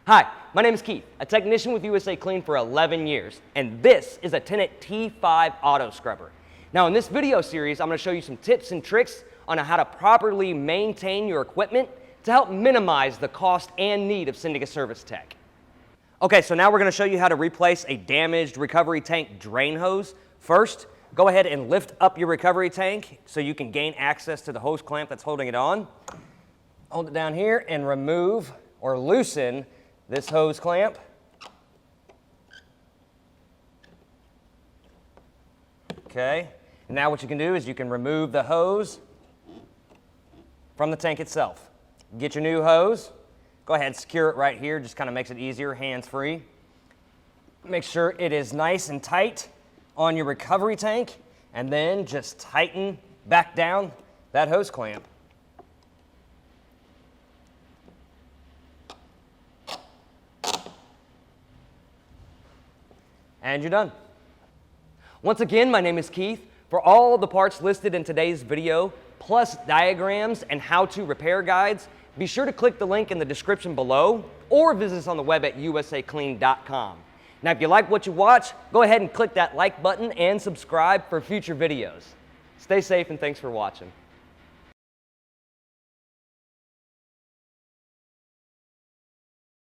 Hi, my name is Keith, a technician with USACLEAN for 11 years, and this is a Tennant T5 auto scrubber. Now in this video series, I'm going to show you some tips and tricks on how to properly maintain your equipment to help minimize the cost and need of sending a service tech. Okay, so now we're going to show you how to replace a damaged recovery tank drain hose. First, go ahead and lift up your recovery tank so you can gain access to the hose clamp that's holding it on. Hold it down here and remove or loosen this hose clamp. Okay, and now what you can do is you can remove the hose from the tank itself. Get your new hose, go ahead and secure it right here, just kind of makes it easier, hands-free. Make sure it is nice and tight on your recovery tank, and then just tighten back down that hose clamp. And you're done. Once again, my name is Keith. For all the parts listed in today's video, plus diagrams and how-to repair guides, be sure to click the link in the description below or visit us on the web at USACLEAN.com. Now, if you like what you watch, go ahead and click that like button and subscribe for future videos. Stay safe and thanks for watching.